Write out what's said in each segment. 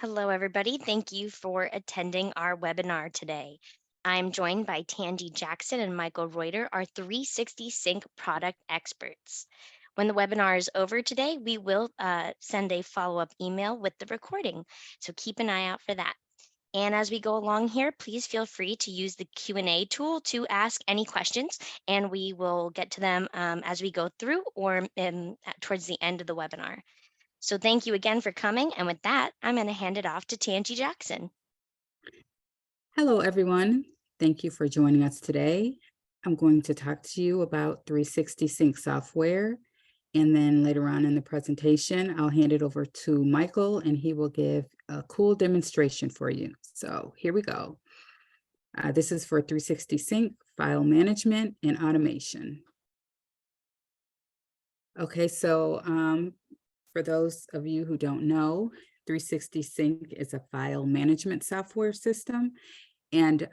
Hello, everybody. Thank you for attending our webinar today. I'm joined by Tangie Jackson and Michael Reuter, our 360 Sync product experts. When the webinar is over today, we will send a follow-up email with the recording, so keep an eye out for that. And as we go along here, please feel free to use the Q&A tool to ask any questions, and we will get to them as we go through or towards the end of the webinar. So thank you again for coming. And with that, I'm going to hand it off to Tangie Jackson. Hello, everyone. Thank you for joining us today. I'm going to talk to you about 360 Sync software. And then later on in the presentation, I'll hand it over to Michael and he will give a cool demonstration for you. So here we go. This is for 360 Sync, file management and automation. Okay, so for those of you who don't know, 360 Sync is a file management software system. And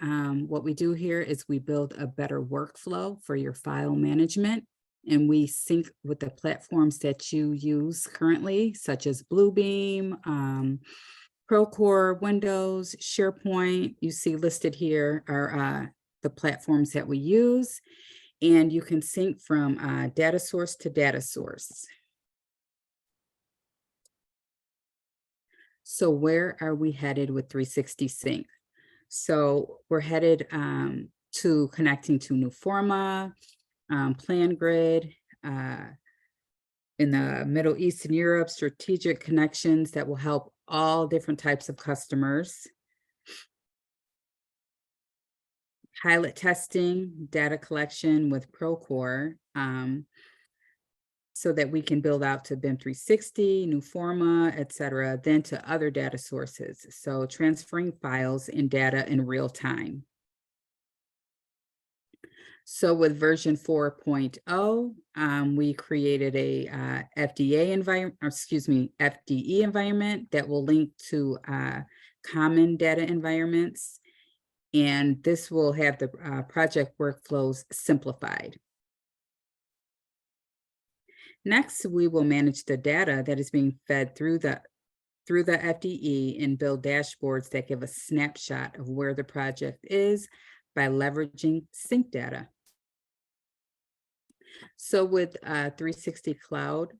what we do here is we build a better workflow for your file management. And we sync with the platforms that you use currently, such as Bluebeam, Procore, Windows, SharePoint. You see listed here are the platforms that we use. And you can sync from data source to data source. So where are we headed with 360 Sync? So we're headed to connecting to Nuforma, PlanGrid, in the Middle East and Europe, strategic connections that will help all different types of customers. Pilot testing, data collection with Procore, so that we can build out to BIM 360, Nuforma, et cetera, then to other data sources. So transferring files and data in real time. So with version 4.0, we created a FDE environment that will link to common data environments. And this will have the project workflows simplified. Next, we will manage the data that is being fed through the FDE and build dashboards that give a snapshot of where the project is by leveraging sync data. So with 360 Cloud,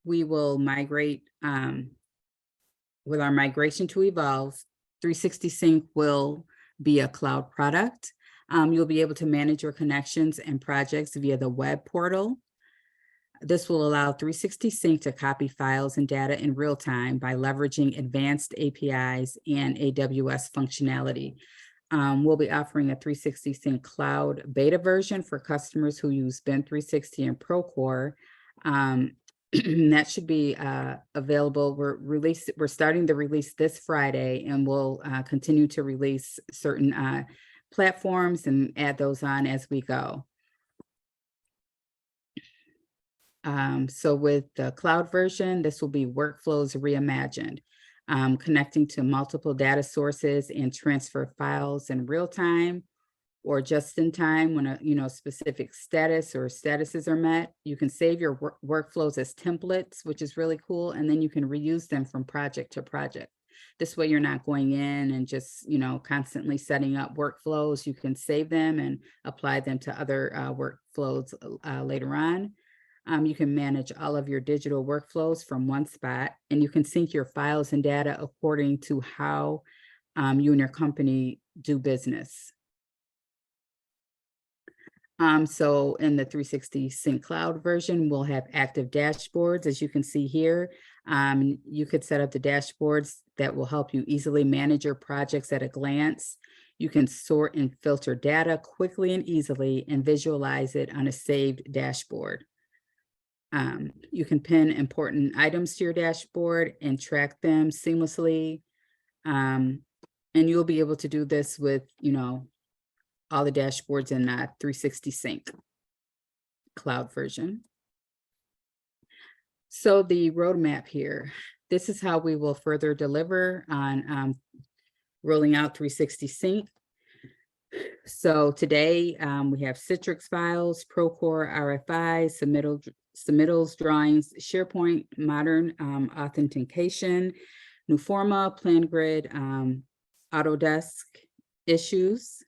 we will migrate, with our migration to Evolve, 360 Sync will be a cloud product. You'll be able to manage your connections and projects via the web portal. This will allow 360 Sync to copy files and data in real time by leveraging advanced APIs and AWS functionality. We'll be offering a 360 Sync Cloud beta version for customers who use BIM 360 and Procore. That should be available. We're starting the release this Friday, and we'll continue to release certain platforms and add those on as we go. So with the cloud version, this will be workflows reimagined, connecting to multiple data sources and transfer files in real time or just in time when a specific status or statuses are met. You can save your workflows as templates, which is really cool, and then you can reuse them from project to project. This way you're not going in and just constantly setting up workflows. You can save them and apply them to other workflows later on. You can manage all of your digital workflows from one spot, and you can sync your files and data according to how you and your company do business. So in the 360 Sync Cloud version, we'll have active dashboards, as you can see here. You could set up the dashboards that will help you easily manage your projects at a glance. You can sort and filter data quickly and easily and visualize it on a saved dashboard. You can pin important items to your dashboard and track them seamlessly. And you'll be able to do this with, all the dashboards in that 360 Sync Cloud version. So the roadmap here, this is how we will further deliver on rolling out 360 Sync. So today we have Citrix files, Procore, RFI, submittals, drawings, SharePoint, modern authentication, Nuforma, PlanGrid, Autodesk issues.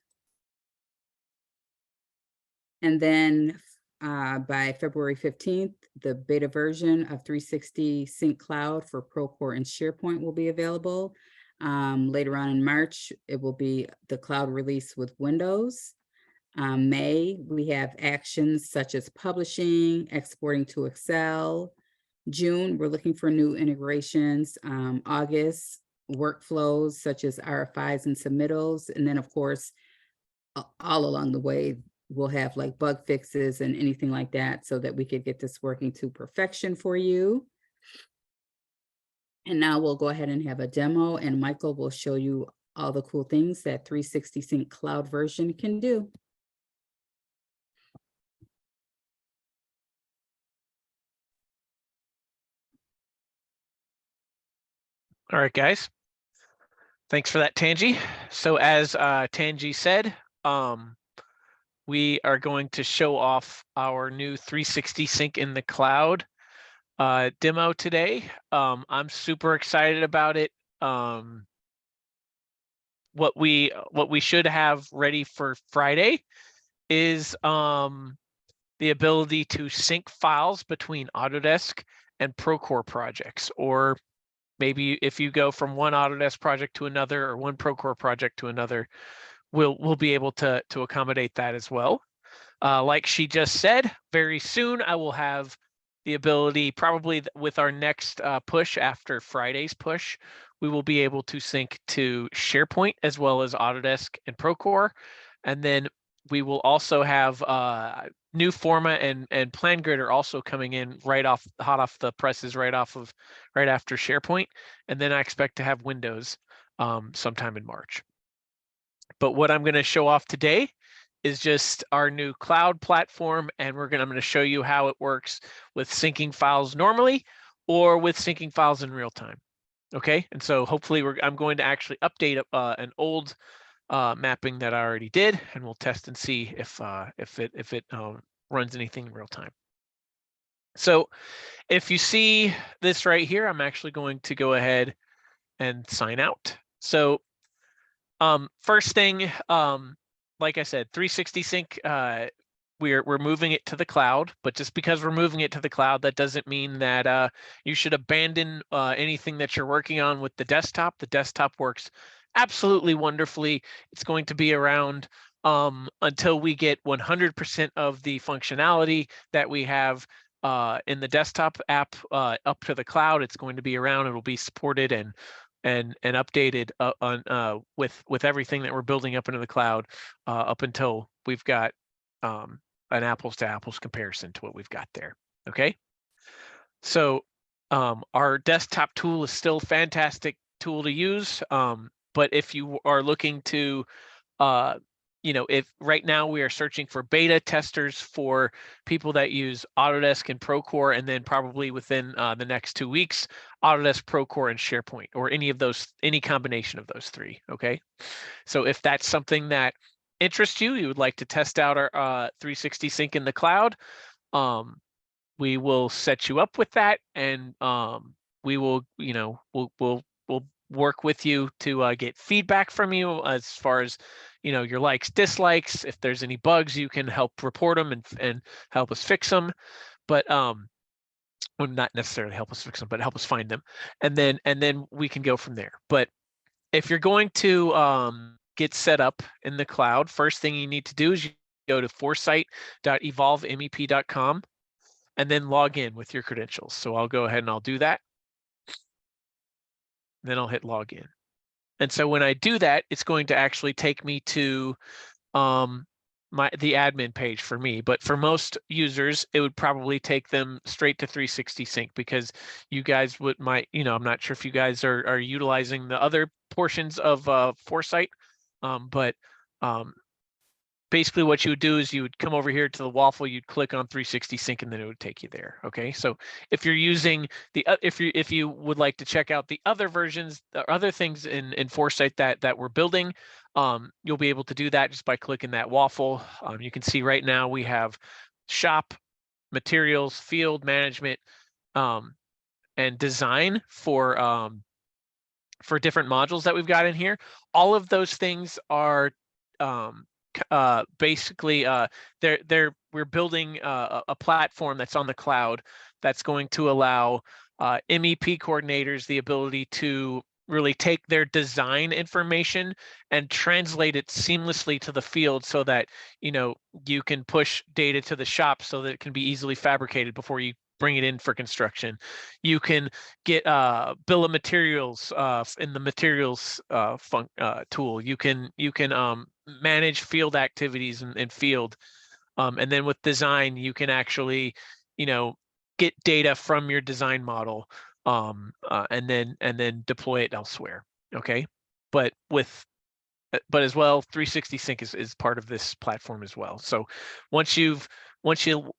And then by February 15th, the beta version of 360 Sync Cloud for Procore and SharePoint will be available. Later on in March, it will be the cloud release with Windows. May, we have actions such as publishing, exporting to Excel. June, we're looking for new integrations. August, workflows such as RFIs and submittals. And then, of course, all along the way, we'll have like bug fixes and anything like that so that we could get this working to perfection for you. And now we'll go ahead and have a demo, and Michael will show you all the cool things that 360 Sync Cloud version can do. All right, guys. Thanks for that, Tangie. So as Tangie said, we are going to show off our new 360 Sync in the Cloud demo today. I'm super excited about it. What we should have ready for Friday is the ability to sync files between Autodesk and Procore projects, or maybe if you go from one Autodesk project to another or one Procore project to another, we'll be able to accommodate that as well. Like she just said, very soon I will have the ability, probably with our next push after Friday's push, we will be able to sync to SharePoint as well as Autodesk and Procore. And then we will also have Nuforma and PlanGrid are also coming in hot off the presses, right after SharePoint. And then I expect to have Windows sometime in March. But what I'm going to show off today is just our new cloud platform, and I'm going to show you how it works with syncing files normally or with syncing files in real time. Okay, and so hopefully I'm going to actually update an old mapping that I already did, and we'll test and see if it runs anything in real time. So if you see this right here, I'm actually going to go ahead and sign out. So first thing, like I said, 360 Sync, we're moving it to the cloud, but just because we're moving it to the cloud, that doesn't mean that you should abandon anything that you're working on with the desktop. The desktop works absolutely wonderfully. It's going to be around until we get 100% of the functionality that we have in the desktop app up to the cloud. It's going to be around. It'll be supported and updated with everything that we're building up into the cloud up until we've got an apples to apples comparison to what we've got there. Okay, so our desktop tool is still a fantastic tool to use, but if you are looking to if right now we are searching for beta testers for people that use Autodesk and Procore, and then probably within the next 2 weeks, Autodesk, Procore, and SharePoint, or any combination of those three. Okay, so if that's something that interests you, you would like to test out our 360 Sync in the cloud, we will set you up with that, and we will, we'll work with you to get feedback from you as far as your likes, dislikes. If there's any bugs, you can help report them and help us fix them. But well, not necessarily help us fix them, but help us find them, and then we can go from there. But if you're going to get set up in the cloud, first thing you need to do is you go to foresight.evolvemep.com and then log in with your credentials. So I'll go ahead and I'll do that. Then I'll hit login. And so when I do that, it's going to actually take me to the admin page for me. But for most users, it would probably take them straight to 360 Sync, because you guys I'm not sure if you guys are utilizing the other portions of Foresight, but basically what you would do is you would come over here to the waffle, you'd click on 360 Sync, and then it would take you there. Okay, so if you're using if you would like to check out the other versions, or other things in Foresight that we're building, you'll be able to do that just by clicking that waffle. You can see right now we have shop, materials, field management, and design for for different modules that we've got in here. All of those things are basically we're building a platform that's on the cloud that's going to allow MEP coordinators the ability to really take their design information and translate it seamlessly to the field so that, you know, you can push data to the shop so that it can be easily fabricated before you bring it in for construction. You can get bill of materials in the materials tool. You can manage field activities in field. And then with design, you can actually, you know, get data from your design model and then deploy it elsewhere. Okay, but as well, 360 Sync is part of this platform as well. So once you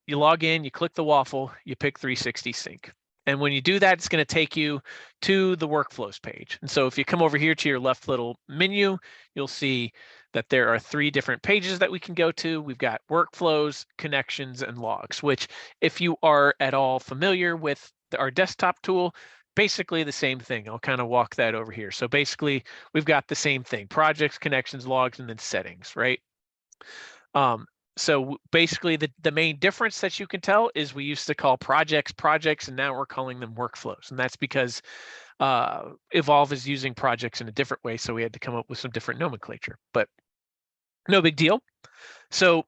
log in, you click the waffle, you pick 360 Sync. And when you do that, it's going to take you to the workflows page. And so if you come over here to your left little menu, you'll see that there are 3 different pages that we can go to. We've got workflows, connections, and logs, which if you are at all familiar with our desktop tool, basically the same thing. I'll kind of walk that over here. So basically we've got the same thing: projects, connections, logs, and then settings, right? So basically the main difference that you can tell is we used to call projects, and now we're calling them workflows. And that's because Evolve is using projects in a different way. So we had to come up with some different nomenclature, but no big deal. So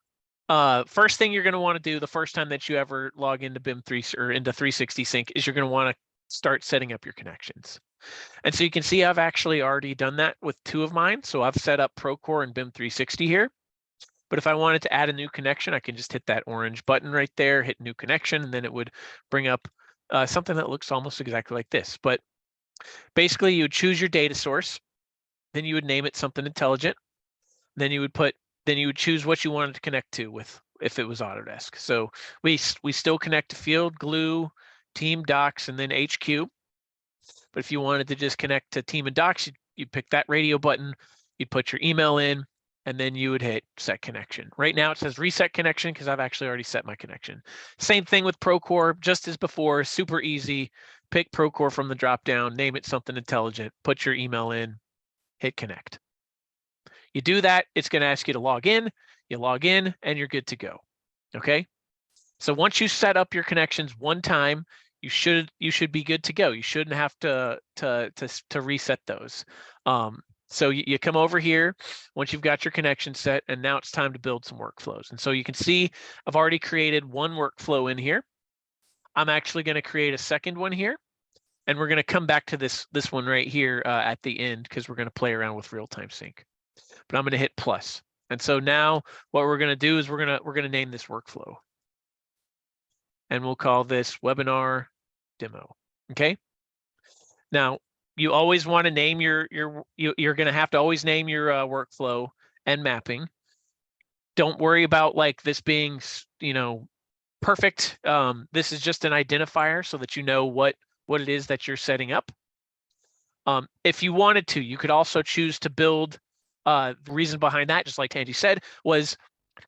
first thing you're going to want to do the first time that you ever log into BIM 3 or into 360 Sync is you're going to want to start setting up your connections. And so you can see I've actually already done that with 2 of mine. So I've set up Procore and BIM 360 here. But if I wanted to add a new connection, I can just hit that orange button right there, hit new connection, and then it would bring up something that looks almost exactly like this. But basically you would choose your data source, then you would name it something intelligent. Then you would choose what you wanted to connect to with, if it was Autodesk. So we still connect to field, glue, team, docs, and then HQ. But if you wanted to just connect to team and docs, you'd pick that radio button, you'd put your email in, and then you would hit set connection. Right now it says reset connection because I've actually already set my connection. Same thing with Procore, just as before, super easy. Pick Procore from the drop down, name it something intelligent, put your email in, hit connect. You do that, it's going to ask you to log in. You log in and you're good to go. Okay. So once you set up your connections one time, you should be good to go. You shouldn't have to reset those. So you come over here once you've got your connection set, and now it's time to build some workflows. And so you can see I've already created one workflow in here. I'm actually going to create a second one here, and we're going to come back to this one right here at the end because we're going to play around with real-time sync. But I'm going to hit plus. And so now what we're going to do is we're going to name this workflow. And we'll call this webinar demo. Okay. Now you always want to name you're going to have to always name your workflow and mapping. Don't worry about like this being, you know, perfect. This is just an identifier so that you know what it is that you're setting up. If you wanted to, you could also choose to build. The reason behind that, just like Tangie said, was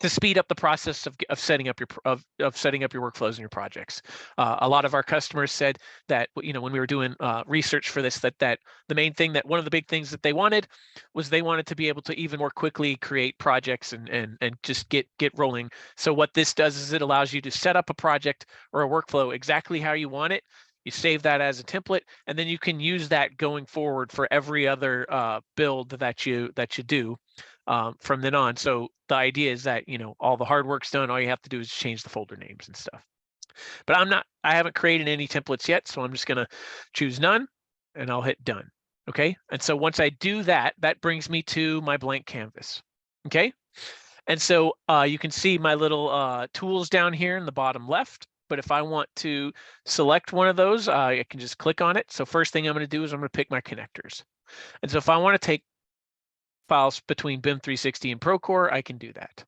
to speed up the process of setting up your workflows and your projects. A lot of our customers said that, you know, when we were doing research for this, that the main thing, that one of the big things that they wanted was they wanted to be able to even more quickly create projects and just get rolling. So what this does is it allows you to set up a project or a workflow exactly how you want it. You save that as a template, and then you can use that going forward for every other build that you do from then on. So the idea is that, you know, all the hard work's done. All you have to do is change the folder names and stuff. But I haven't created any templates yet, so I'm just going to choose none, and I'll hit done. Okay. And so once I do that, that brings me to my blank canvas. Okay. And so you can see my little tools down here in the bottom left. But if I want to select one of those, I can just click on it. So first thing I'm going to do is I'm going to pick my connectors. And so if I want to take files between BIM 360 and Procore, I can do that.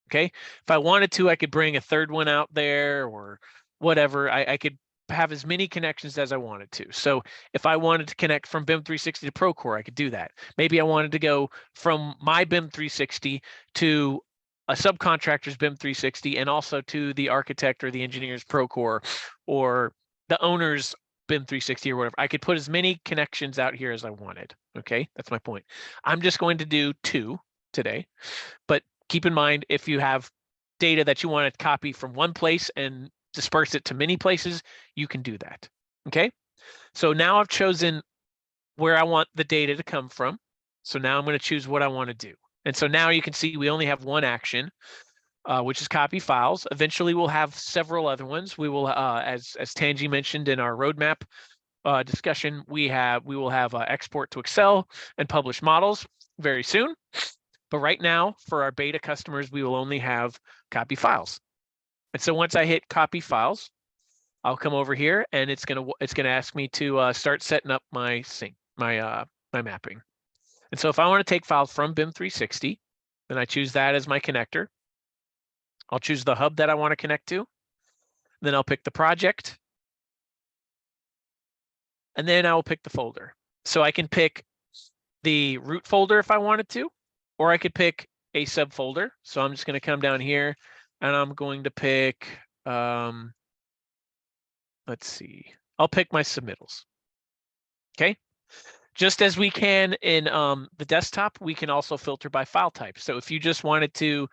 Okay. If I wanted to, I could bring a third one out there or whatever. I could have as many connections as I wanted to. So if I wanted to connect from BIM 360 to Procore, I could do that. Maybe I wanted to go from my BIM 360 to a subcontractor's BIM 360 and also to the architect or the engineer's Procore or the owner's BIM 360 or whatever. I could put as many connections out here as I wanted. Okay, that's my point. I'm just going to do 2 today, but keep in mind, if you have data that you want to copy from one place and disperse it to many places, you can do that. Okay, so now I've chosen where I want the data to come from. So now I'm going to choose what I want to do. And so now you can see we only have one action, which is copy files. Eventually we'll have several other ones. We will, as Tangie mentioned in our roadmap discussion, we will have export to Excel and publish models very soon. But right now, for our beta customers, we will only have copy files. And so once I hit copy files, I'll come over here and it's gonna ask me to start setting up my sync, my mapping. And so if I want to take files from BIM 360, then I choose that as my connector. I'll choose the hub that I want to connect to. Then I'll pick the project. And then I will pick the folder. So I can pick the root folder if I wanted to, or I could pick a subfolder. So I'm just going to come down here and I'm going to pick, let's see, I'll pick my submittals. Okay. Just as we can in the desktop, we can also filter by file type. So if you just wanted to,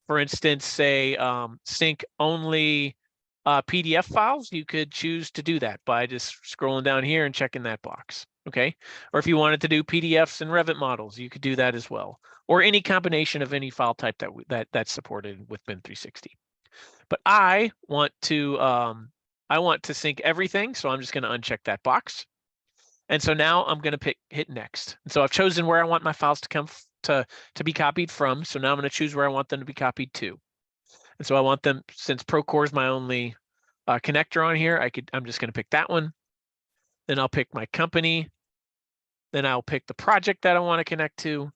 for instance, say sync only PDF files, you could choose to do that by just scrolling down here and checking that box. Okay. Or if you wanted to do PDFs and Revit models, you could do that as well. Or any combination of any file type that's supported with BIM 360. But I want to sync everything, so I'm just going to uncheck that box. And so now I'm going to hit next. And so I've chosen where I want my files to come to be copied from. So now I'm going to choose where I want them to be copied to. And so I want them, since Procore is my only connector on here, I'm just going to pick that one. Then I'll pick my company. Then I'll pick the project that I want to connect to.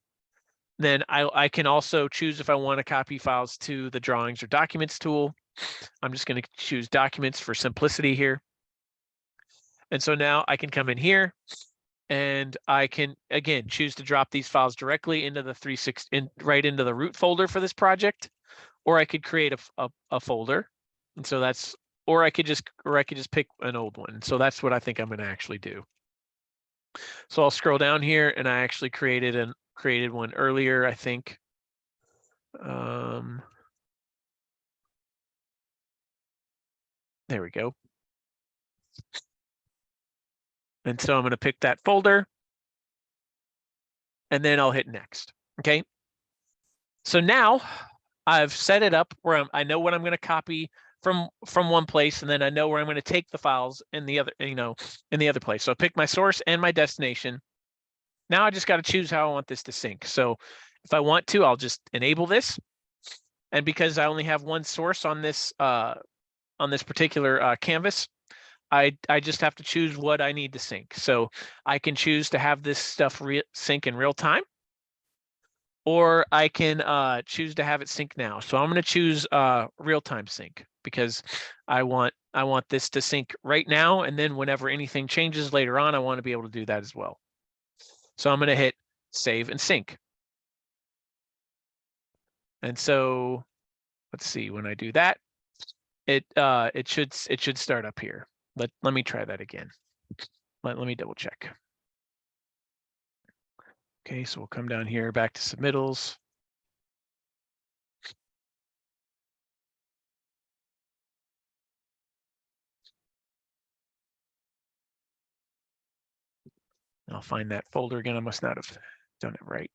Then I can also choose if I want to copy files to the drawings or documents tool. I'm just going to choose documents for simplicity here. And so now I can come in here and I can, again, choose to drop these files directly into the 360, right into the root folder for this project, or I could create a folder. And so that's, or I could just pick an old one. So that's what I think I'm going to actually do. So I'll scroll down here and I actually created one earlier, I think. There we go. And so I'm going to pick that folder and then I'll hit next. Okay. So now I've set it up where I know what I'm going to copy from one place, and then I know where I'm going to take the files in the other, in the other place. So I pick my source and my destination. Now I just got to choose how I want this to sync. So if I want to, I'll just enable this. And because I only have one source on this particular canvas, I just have to choose what I need to sync. So I can choose to have this stuff sync in real time, or I can choose to have it sync now. So I'm going to choose real-time sync because I want this to sync right now, and then whenever anything changes later on, I want to be able to do that as well. So I'm going to hit save and sync. And so let's see, when I do that, it should start up here. Let me try that again. Let me double check. Okay, so we'll come down here back to submittals. I'll find that folder again. I must not have done it right.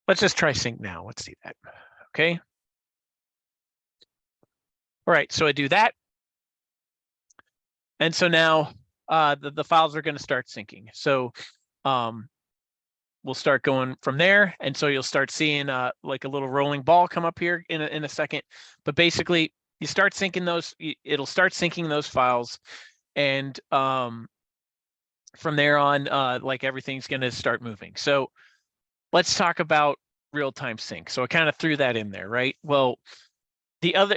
Let's just try sync now. Let's see that. Okay. All right, so I do that. And so now the files are going to start syncing. So we'll start going from there. And so you'll start seeing like a little rolling ball come up here in a second. But basically, you start syncing those, it'll start syncing those files. And from there on, like everything's going to start moving. So let's talk about real-time sync. So I kind of threw that in there, right? Well,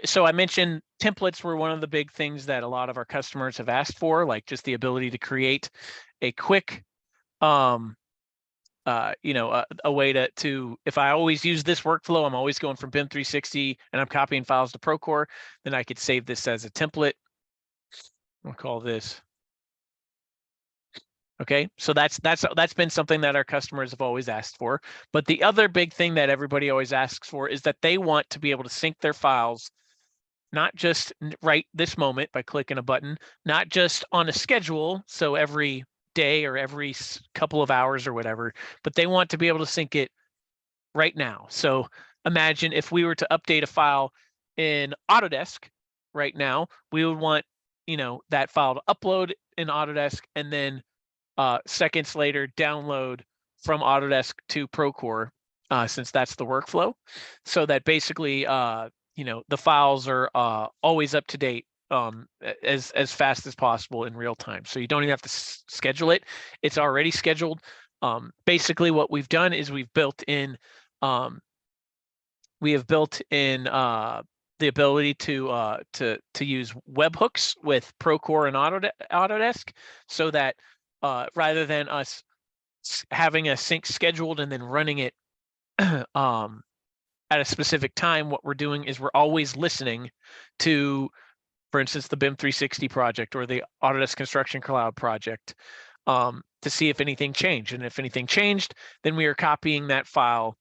so I mentioned templates were one of the big things that a lot of our customers have asked for, like just the ability to create a quick you know, a way to, if I always use this workflow, I'm always going from BIM 360 and I'm copying files to Procore, then I could save this as a template. We'll call this. Okay, so that's been something that our customers have always asked for. But the other big thing that everybody always asks for is that they want to be able to sync their files, not just right this moment by clicking a button, not just on a schedule, so every day or every couple of hours or whatever, but they want to be able to sync it right now. So imagine if we were to update a file in Autodesk right now, we would want, you know, that file to upload in Autodesk and then seconds later download from Autodesk to Procore, since that's the workflow, so that basically you know, the files are always up to date, as fast as possible in real time. So you don't even have to schedule it; it's already scheduled. Basically, what we've done is we've built in the ability to use webhooks with Procore and Autodesk, so that rather than us having a sync scheduled and then running it at a specific time, what we're doing is we're always listening to, for instance, the BIM 360 project or the Autodesk Construction Cloud project, to see if anything changed. And if anything changed, then we are copying that file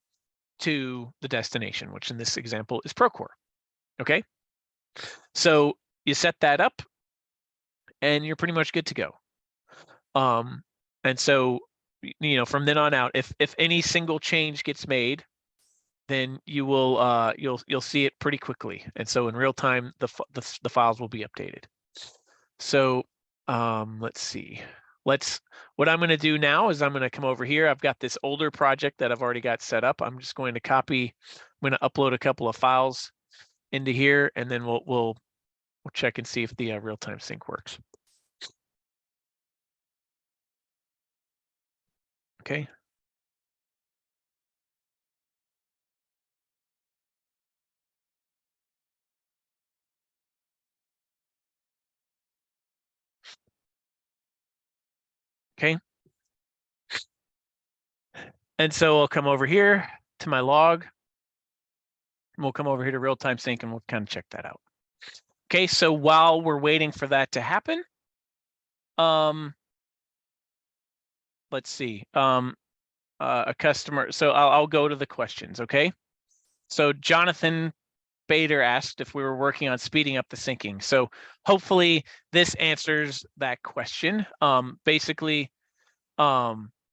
to the destination, which in this example is Procore. Okay, so you set that up and you're pretty much good to go. And so, you know, from then on out, if any single change gets made, then you will you'll see it pretty quickly. And so in real time, the files will be updated. So let's see. What I'm going to do now is I'm going to come over here. I've got this older project that I've already got set up. I'm just going to copy. I'm going to upload a couple of files into here, and then we'll check and see if the real-time sync works. Okay. Okay. And so I'll come over here to my log. And we'll come over here to real-time sync and we'll kind of check that out. Okay, so while we're waiting for that to happen, let's see. A customer, so I'll go to the questions, okay? So Jonathan Bader asked if we were working on speeding up the syncing. So hopefully this answers that question. Basically, the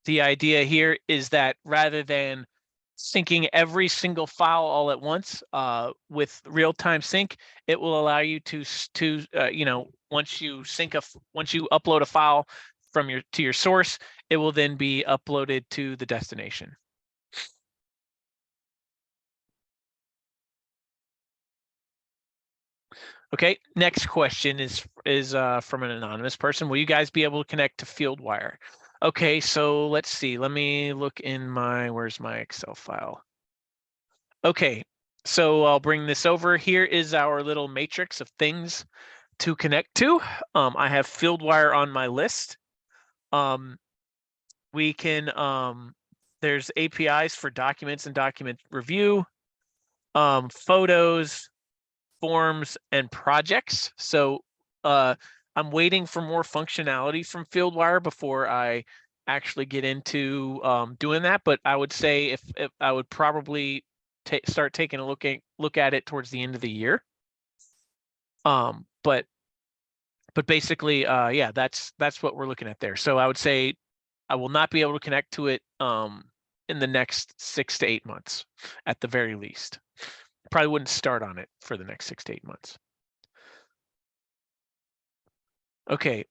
idea here is that rather than syncing every single file all at once with real-time sync, it will allow you to you know, once you upload a file from your source, it will then be uploaded to the destination. Okay, next question is from an anonymous person. Will you guys be able to connect to FieldWire? Okay, so let's see. Let me look in where's my Excel file? Okay, so I'll bring this over. Here is our little matrix of things to connect to. I have FieldWire on my list. We can, there's APIs for documents and document review, photos, forms, and projects. So I'm waiting for more functionality from FieldWire before I actually get into doing that. But I would say if I would probably start taking a look at it towards the end of the year. But basically, yeah, that's what we're looking at there. So I would say I will not be able to connect to it in the next 6 to 8 months at the very least. Probably wouldn't start on it for the next 6 to 8 months. Okay.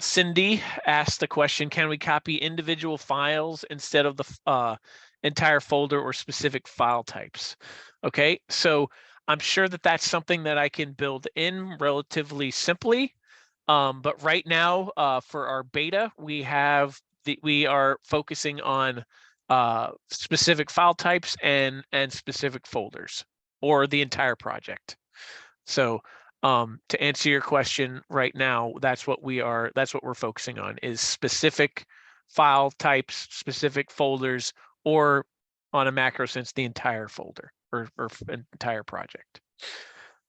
Cindy asked the question, can we copy individual files instead of the entire folder or specific file types? Okay, so I'm sure that that's something that I can build in relatively simply. But right now, for our beta, we are focusing on specific file types and specific folders or the entire project. So to answer your question right now, that's what we're focusing on, is specific file types, specific folders, or on a macro sense, the entire folder or entire project.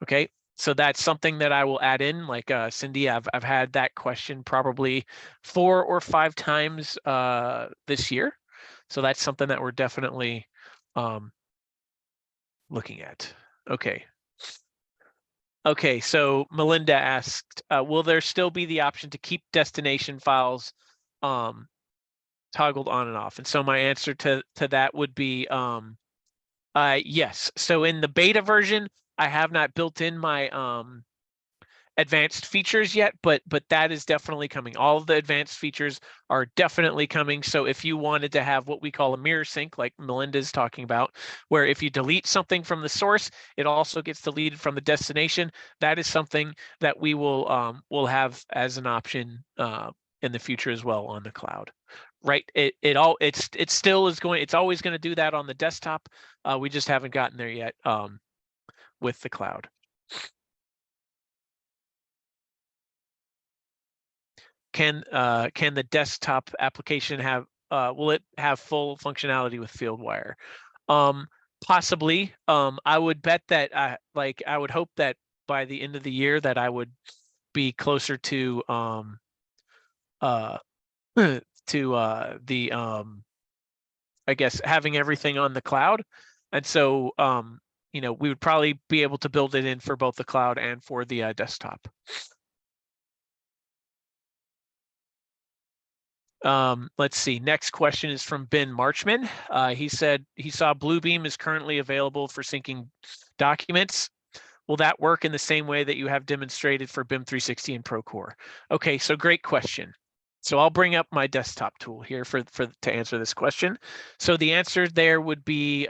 Okay, so that's something that I will add in. Like Cindy, I've had that question probably 4 or 5 times this year. So that's something that we're definitely looking at. Okay. Okay, so Melinda asked, will there still be the option to keep destination files toggled on and off? And so my answer to that would be yes. So in the beta version, I have not built in my advanced features yet, but that is definitely coming. All of the advanced features are definitely coming. So if you wanted to have what we call a mirror sync, like Melinda's talking about, where if you delete something from the source, it also gets deleted from the destination, that is something that we will have as an option in the future as well on the cloud. Right, it still is going, it's always going to do that on the desktop. We just haven't gotten there yet with the cloud. Can the desktop application have will it have full functionality with FieldWire? Possibly. I would bet that I would hope that by the end of the year that I would be closer to the I guess having everything on the cloud. And so you know, we would probably be able to build it in for both the cloud and for the desktop. Let's see. Next question is from Ben Marchman. He said he saw Bluebeam is currently available for syncing documents. Will that work in the same way that you have demonstrated for BIM 360 and Procore? Okay, so great question. So I'll bring up my desktop tool here to answer this question. So the answer there would be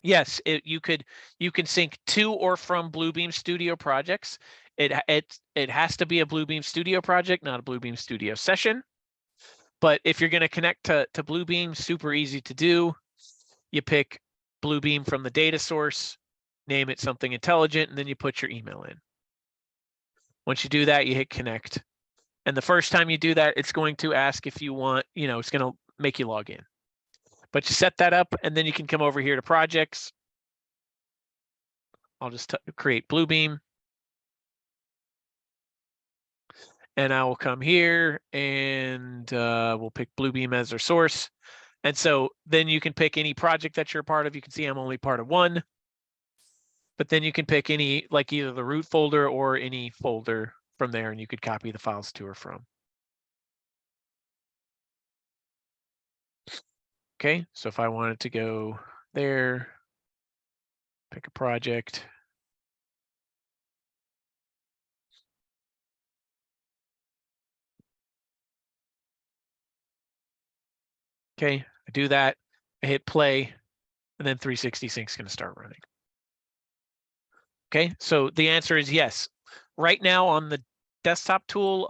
yes. You can sync to or from Bluebeam Studio projects. It has to be a Bluebeam Studio project, not a Bluebeam Studio session. But if you're going to connect to Bluebeam, super easy to do. You pick Bluebeam from the data source, name it something intelligent, and then you put your email in. Once you do that, you hit connect. And the first time you do that, it's going to ask if you want, you know, it's going to make you log in. But you set that up, and then you can come over here to projects. I'll just create Bluebeam. And I will come here and we'll pick Bluebeam as our source. And so then you can pick any project that you're a part of. You can see I'm only part of one. But then you can pick any, like either the root folder or any folder from there, and you could copy the files to or from. Okay, so if I wanted to go there, pick a project. Okay, I do that, I hit play, and then 360 Sync's going to start running. Okay, so the answer is yes. Right now on the desktop tool,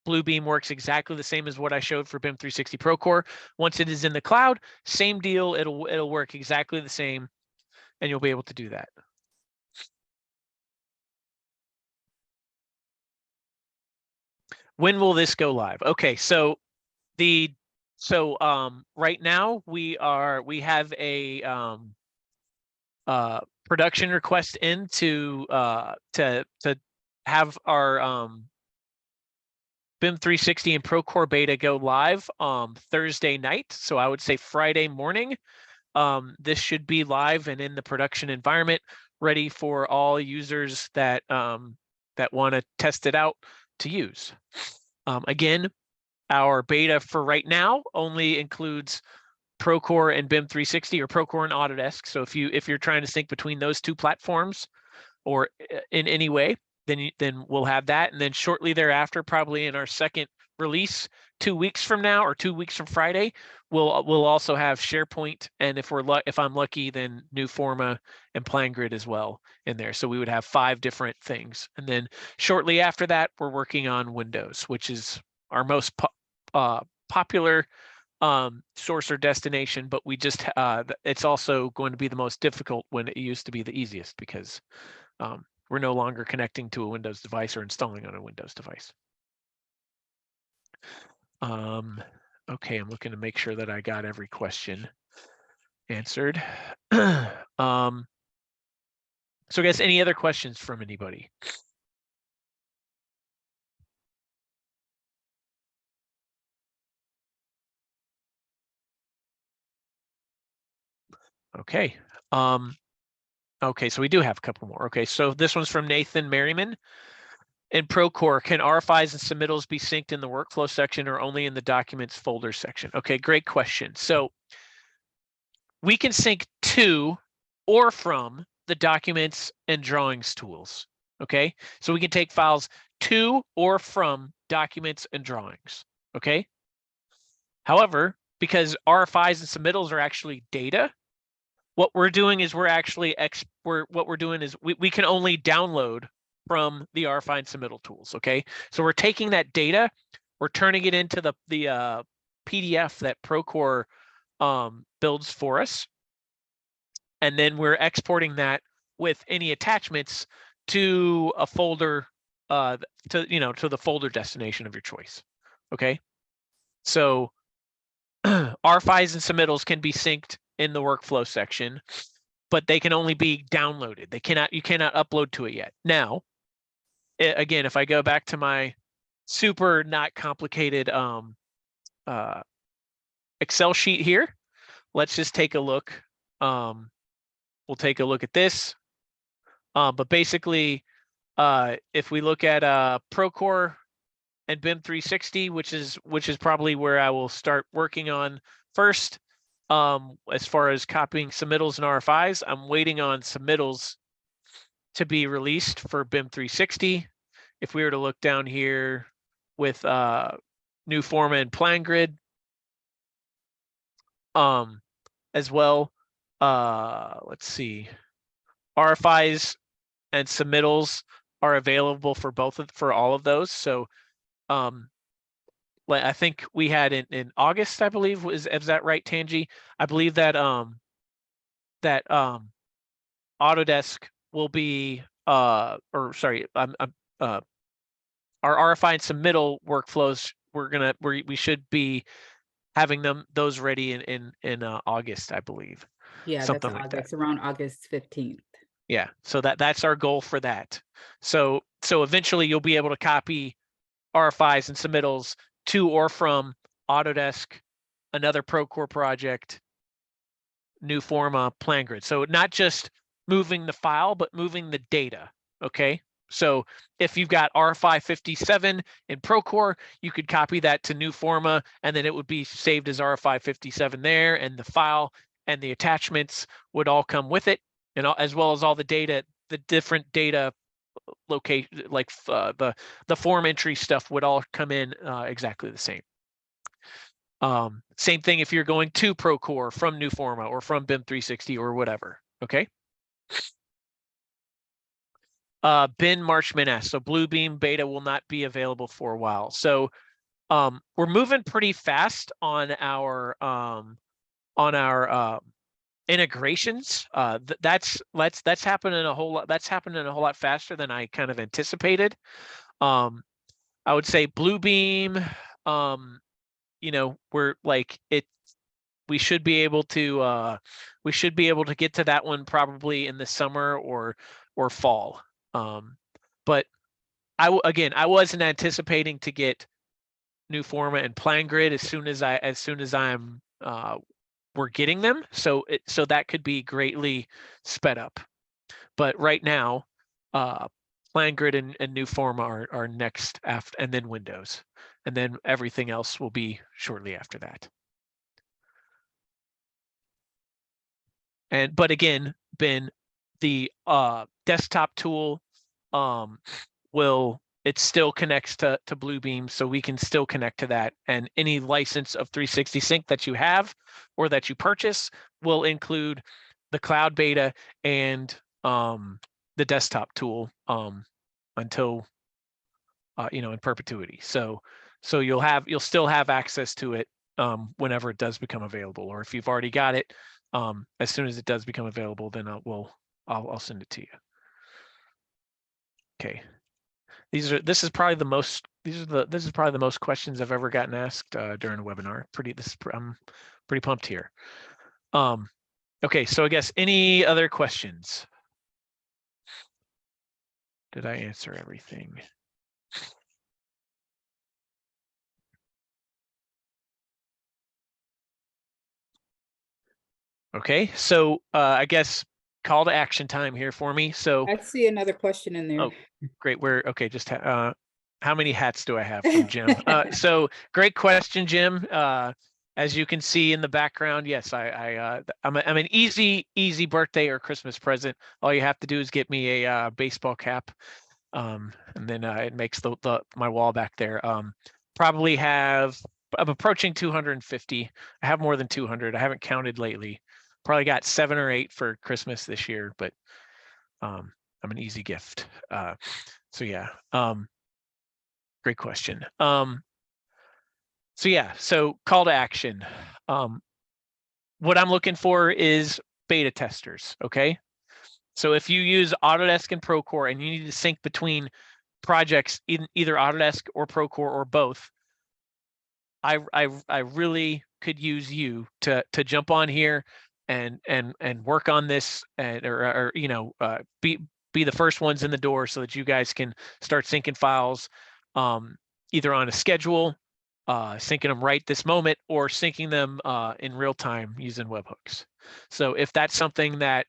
Bluebeam works exactly the same as what I showed for BIM 360 Procore. Once it is in the cloud, same deal. It'll work exactly the same, and you'll be able to do that. When will this go live? Okay, so right now we have a production request in to have our BIM 360 and Procore beta go live Thursday night. So I would say Friday morning. This should be live and in the production environment, ready for all users that want to test it out to use. Again, our beta for right now only includes Procore and BIM 360, or Procore and Autodesk. So if you're trying to sync between those two platforms or in any way, then we'll have that. And then shortly thereafter, probably in our second release, 2 weeks from now or 2 weeks from Friday, we'll also have SharePoint, and if I'm lucky, then Newforma and PlanGrid as well in there. So we would have 5 different things. And then shortly after that, we're working on Windows, which is our most popular source or destination, but we it's also going to be the most difficult when it used to be the easiest, because We're no longer connecting to a Windows device or installing on a Windows device. Okay, I'm looking to make sure that I got every question answered. So I guess any other questions from anybody? Okay. Okay, so we do have a couple more. Okay, so this one's from Nathan Merriman. In Procore, can RFIs and submittals be synced in the workflow section or only in the documents folder section? Okay, great question. So we can sync to or from the documents and drawings tools. Okay, so we can take files to or from documents and drawings. Okay. However, because RFIs and submittals are actually data, what we're doing is we can only download from the RFI and submittal tools. Okay, so we're taking that data, we're turning it into the PDF that Procore builds for us, and then we're exporting that with any attachments to a folder, to the folder destination of your choice. Okay, so RFIs and submittals can be synced in the workflow section, but they can only be downloaded. You cannot upload to it yet. Now, again, if I go back to my super not complicated Excel sheet here, let's just take a look. We'll take a look at this. But basically, if we look at Procore and BIM 360, which is probably where I will start working on first. As far as copying submittals and RFIs, I'm waiting on submittals to be released for BIM 360. If we were to look down here with new forma and plan grid, as well, let's see, RFIs and submittals are available for all of those. So I think we had in August, I believe, is that right, Tangie? I believe that Autodesk will be our RFI and submittal workflows. We should be having those ready in August, I believe. Yeah, Something that's like that. August, around August 15th. Yeah, so that's our goal for that. So eventually you'll be able to copy RFIs and submittals to or from Autodesk, another Procore project, new forma, plan grid. So not just moving the file, but moving the data. Okay. So if you've got RFI 57 in Procore, you could copy that to new forma, and then it would be saved as RFI 57 there, and the file and the attachments would all come with it, and as well as all the data, the different data location, like the form entry stuff would all come in exactly the same. Same thing if you're going to Procore from new forma or from BIM 360 or whatever. Okay. Ben Marchman asks, so Bluebeam beta will not be available for a while. So we're moving pretty fast on our integrations. That's happening a whole lot. That's happening a whole lot faster than I kind of anticipated. I would say Bluebeam, we're like it. We should be able to get to that one probably in the summer or fall. But I wasn't anticipating to get new forma and plan grid as soon as I'm we're getting them. So that could be greatly sped up. But right now, plan grid and new forma are next after, and then Windows, and then everything else will be shortly after that. But again, Ben, the desktop tool it still connects to Bluebeam, so we can still connect to that. And any license of 360 Sync that you have or that you purchase will include the cloud beta and the desktop tool until in perpetuity. So you'll still have access to it whenever it does become available, or if you've already got it, as soon as it does become available, then I'll send it to you. Okay. This is probably the most questions I've ever gotten asked during a webinar. I'm pretty pumped here. Okay, so I guess any other questions? Did I answer everything? Okay, so I guess call to action time here for me. So I see another question in there. Oh, great. Okay, just how many hats do I have from Jim? So great question, Jim. As you can see in the background, yes, I'm an easy birthday or Christmas present. All you have to do is get me a baseball cap, and then it makes my wall back there. Probably I'm approaching 250. I have more than 200. I haven't counted lately. Probably got 7 or 8 for Christmas this year, but I'm an easy gift. So yeah, great question. So yeah, so call to action. What I'm looking for is beta testers, okay? So if you use Autodesk and Procore and you need to sync between projects in either Autodesk or Procore or both, I really could use you to jump on here and work on this or you know be the first ones in the door so that you guys can start syncing files either on a schedule, syncing them right this moment, or syncing them in real time using webhooks. So if that's something that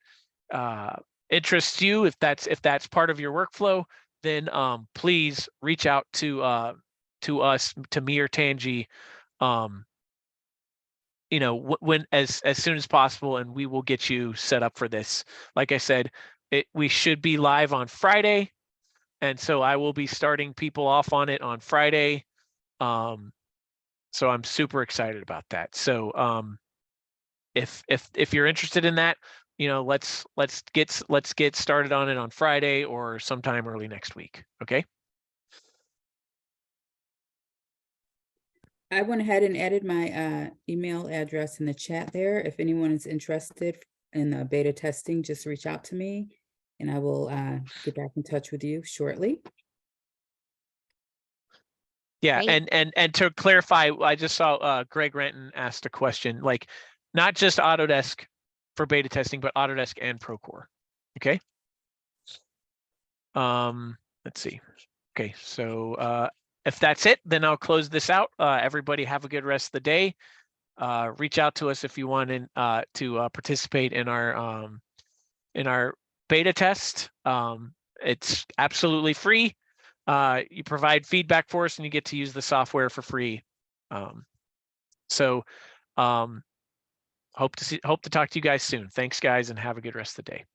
interests you, if that's part of your workflow, then please reach out to us, to me or Tangie, you know, when as soon as possible, and we will get you set up for this. Like I said, we should be live on Friday, and so I will be starting people off on it on Friday. So I'm super excited about that. So if you're interested in that, you know, let's get started on it on Friday or sometime early next week. Okay. I went ahead and added my email address in the chat there. If anyone is interested in the beta testing, just reach out to me and I will get back in touch with you shortly. Yeah, Great. and to clarify, I just saw Greg Renton asked a question, like not just Autodesk for beta testing, but Autodesk and Procore. Okay. Let's see. Okay, so if that's it, then I'll close this out. Everybody have a good rest of the day. Reach out to us if you want to participate in our beta test. It's absolutely free. You provide feedback for us and you get to use the software for free. So hope to talk to you guys soon. Thanks guys, and have a good rest of the day.